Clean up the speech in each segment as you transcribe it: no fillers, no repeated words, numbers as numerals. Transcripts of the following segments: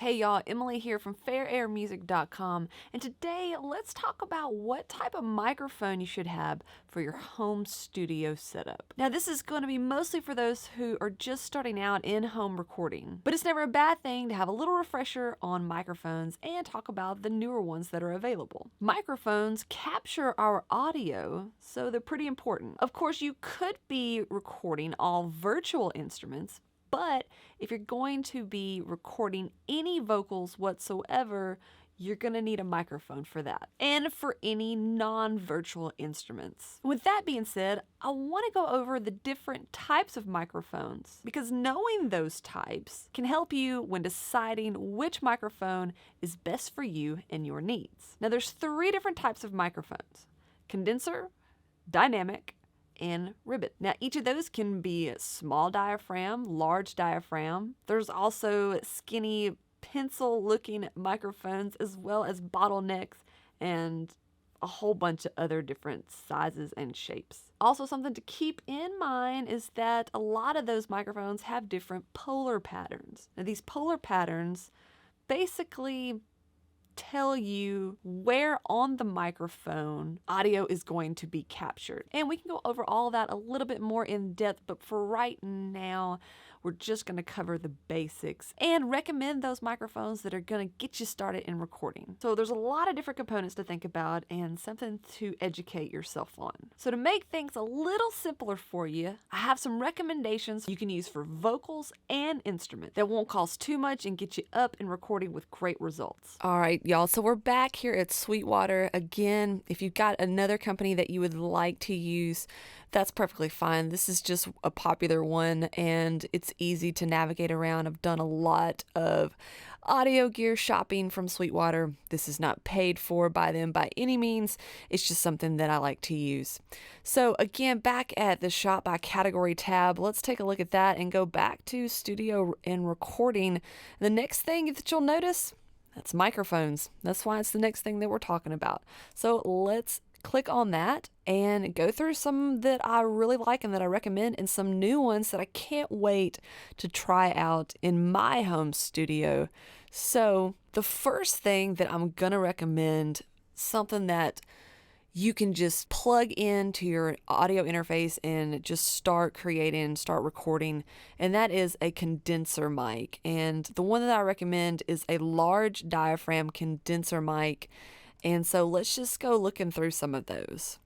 Hey y'all, Emily here from fairairmusic.com, and today let's talk about what type of microphone you should have for your home studio setup. Now this is going to be mostly for those who are just starting out in home recording, but it's never a bad thing to have a little refresher on microphones and talk about the newer ones that are available. Microphones capture our audio, so they're pretty important. Of course, you could be recording all virtual instruments, but if you're going to be recording any vocals whatsoever, you're going to need a microphone for that, and for any non-virtual instruments. With that being said, I want to go over the different types of microphones, because knowing those types can help you when deciding which microphone is best for you and your needs. Now there's 3 different types of microphones: condenser, dynamic, and ribbon. Now each of those can be small diaphragm, large diaphragm. There's also skinny pencil looking microphones, as well as bottlenecks and a whole bunch of other different sizes and shapes. Also, something to keep in mind is that a lot of those microphones have different polar patterns. Now these polar patterns basically tell you where on the microphone audio is going to be captured. And we can go over all that a little bit more in depth, but for right now, we're just going to cover the basics and recommend those microphones that are going to get you started in recording. So there's a lot of different components to think about and something to educate yourself on. So to make things a little simpler for you, I have some recommendations you can use for vocals and instruments that won't cost too much and get you up and recording with great results. All right, y'all, so we're back here at Sweetwater. Again, if you've got another company that you would like to use, that's perfectly fine. This is just a popular one and it's easy to navigate around. I've done a lot of audio gear shopping from Sweetwater. This is not paid for by them by any means. It's just something that I like to use. So again, back at the shop by category tab, let's take a look at that and go back to studio and recording. The next thing that you'll notice, that's microphones. That's why it's the next thing that we're talking about. So let's click on that and go through some that I really like and that I recommend, and some new ones that I can't wait to try out in my home studio. So the first thing that I'm gonna recommend, something that you can just plug into your audio interface and just start creating, start recording, and that is a condenser mic. And the one that I recommend is a large diaphragm condenser mic. And so let's just go looking through some of those.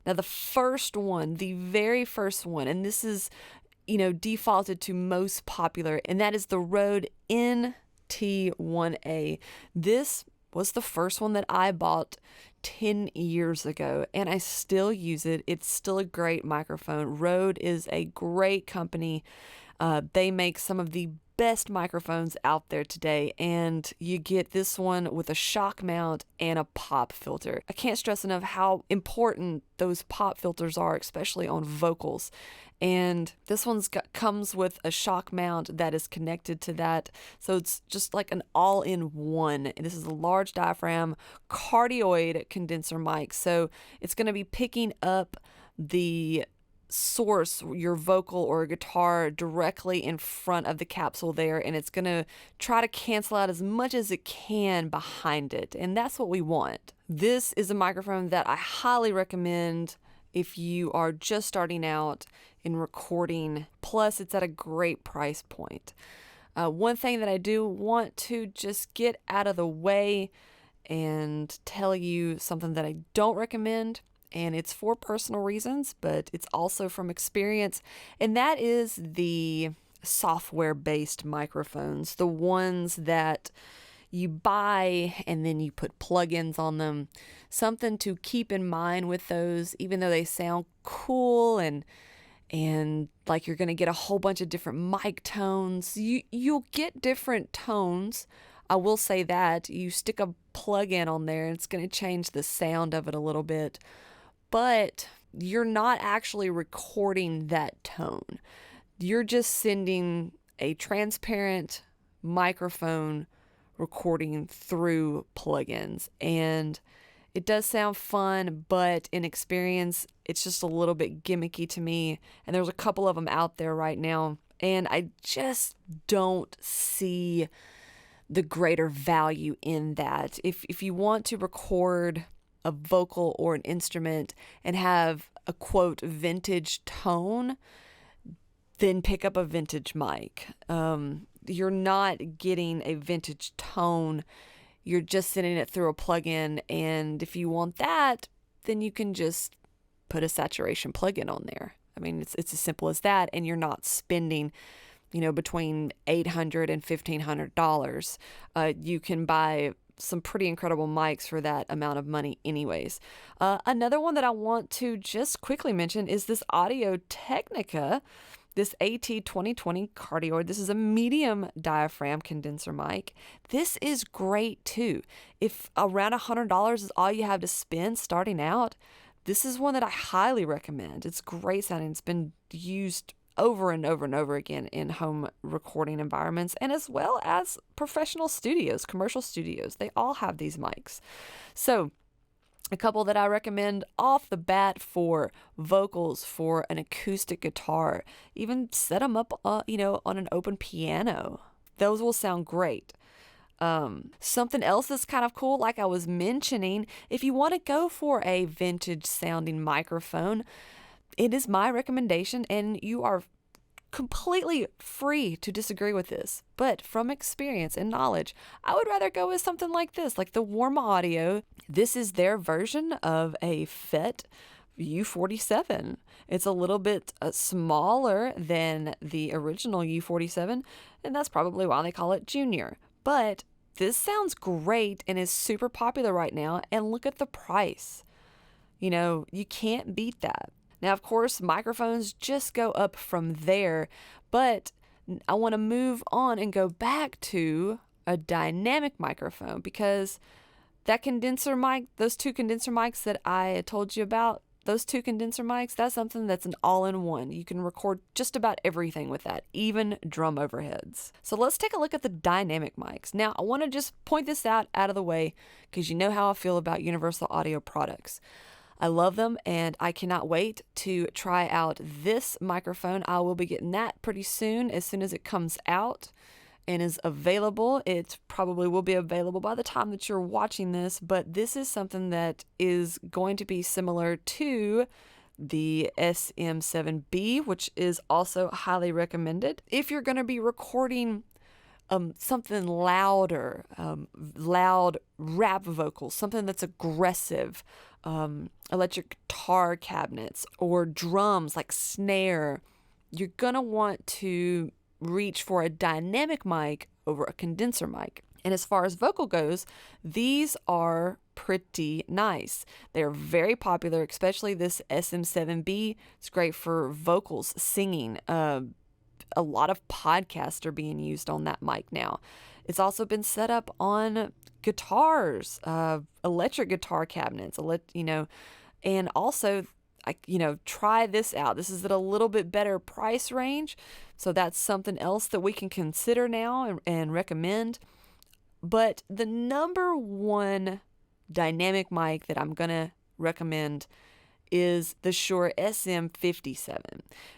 Now the first one, the very first one, and this is, defaulted to most popular, and that is the Rode NT1A. This was the first one that I bought 10 years ago, and I still use it. It's still a great microphone. Rode is a great company. They make some of the best microphones out there today, and you get this one with a shock mount and a pop filter. I can't stress enough how important those pop filters are, especially on vocals. And this comes with a shock mount that is connected to that, so it's just like an all-in-one. And this is a large diaphragm cardioid condenser mic, so it's going to be picking up the source, your vocal or guitar, directly in front of the capsule there, and it's going to try to cancel out as much as it can behind it, and that's what we want. This is a microphone that I highly recommend if you are just starting out in recording, plus it's at a great price point. One thing that I do want to just get out of the way and tell you something that I don't recommend, and it's for personal reasons, but it's also from experience, and that is the software-based microphones, the ones that you buy and then you put plugins on them. Something to keep in mind with those, even though they sound cool and like you're going to get a whole bunch of different mic tones, you'll get different tones. I will say that you stick a plug-in on there and it's going to change the sound of it a little bit, but you're not actually recording that tone. You're just sending a transparent microphone recording through plugins, and it does sound fun, but in experience, it's just a little bit gimmicky to me, and there's a couple of them out there right now, and I just don't see the greater value in that. If you want to record a vocal or an instrument and have a quote vintage tone, then pick up a vintage mic. You're not getting a vintage tone. You're just sending it through a plugin. And if you want that, then you can just put a saturation plugin on there. I mean, it's as simple as that. And you're not spending, between $800 and $1,500. You can buy some pretty incredible mics for that amount of money anyways. Another one that I want to just quickly mention is this Audio Technica, this AT2020 cardioid. This is a medium diaphragm condenser mic. This is great too. If around $100 is all you have to spend starting out, this is one that I highly recommend. It's great sounding. It's been used over and over and over again in home recording environments, and as well as professional studios, commercial studios. They all have these mics. So a couple that I recommend off the bat for vocals, for an acoustic guitar, even set them up, on an open piano. Those will sound great. Something else that's kind of cool, like I was mentioning, if you want to go for a vintage sounding microphone, it is my recommendation, and you are completely free to disagree with this. But from experience and knowledge, I would rather go with something like this, like the Warm Audio. This is their version of a FET U47. It's a little bit smaller than the original U47, and that's probably why they call it Junior. But this sounds great and is super popular right now, and look at the price. You can't beat that. Now, of course, microphones just go up from there, but I want to move on and go back to a dynamic microphone, because that condenser mic, those two condenser mics that I told you about, those two condenser mics, that's something that's an all-in-one. You can record just about everything with that, even drum overheads. So let's take a look at the dynamic mics. Now, I want to just point this out of the way, because you know how I feel about Universal Audio products. I love them, and I cannot wait to try out this microphone. I will be getting that pretty soon as it comes out and is available. It probably will be available by the time that you're watching this, but this is something that is going to be similar to the SM7B, which is also highly recommended. If you're going to be recording something louder, loud rap vocals, something that's aggressive, electric guitar cabinets, or drums like snare, you're going to want to reach for a dynamic mic over a condenser mic. And as far as vocal goes, these are pretty nice. They're very popular, especially this SM7B. It's great for vocals, singing. A lot of podcasts are being used on that mic now. It's also been set up on guitars, electric guitar cabinets, and also, try this out. This is at a little bit better price range, so that's something else that we can consider now and recommend. But the number one dynamic mic that I'm going to recommend is the Shure SM57.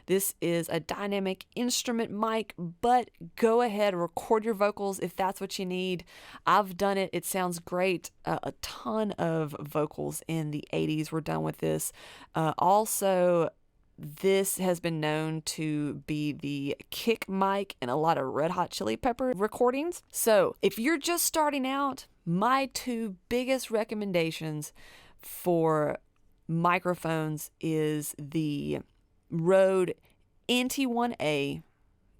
This is a dynamic instrument mic, but go ahead, record your vocals if that's what you need. I've done it. It sounds great. A ton of vocals in the 80s were done with this. Also, this has been known to be the kick mic in a lot of Red Hot Chili Pepper recordings. So if you're just starting out, my two biggest recommendations for microphones is the Rode NT1A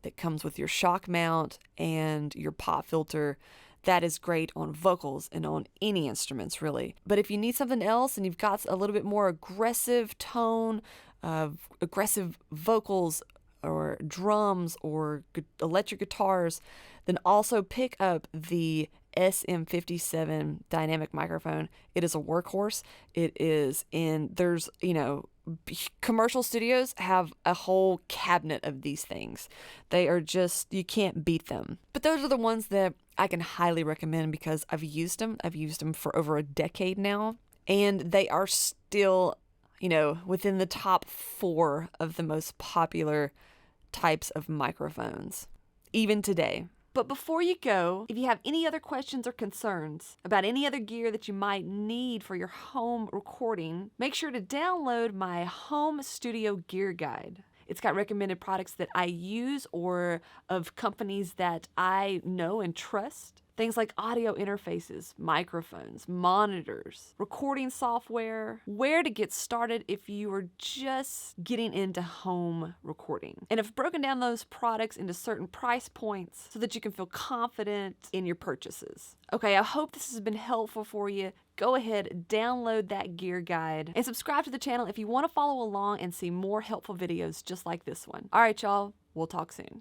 that comes with your shock mount and your pop filter. That is great on vocals and on any instruments, really. But if you need something else and you've got a little bit more aggressive tone, aggressive vocals or drums or electric guitars, then also pick up the SM57 dynamic microphone. It is a workhorse. Commercial studios have a whole cabinet of these things. They are just, you can't beat them. But those are the ones that I can highly recommend because I've used them. I've used them for over a decade now, and they are still, within the top 4 of the most popular types of microphones, even today. But before you go, if you have any other questions or concerns about any other gear that you might need for your home recording, make sure to download my home studio gear guide. It's got recommended products that I use or of companies that I know and trust. Things like audio interfaces, microphones, monitors, recording software, where to get started if you are just getting into home recording. And I've broken down those products into certain price points so that you can feel confident in your purchases. Okay, I hope this has been helpful for you. Go ahead, download that gear guide, and subscribe to the channel if you want to follow along and see more helpful videos just like this one. All right, y'all, we'll talk soon.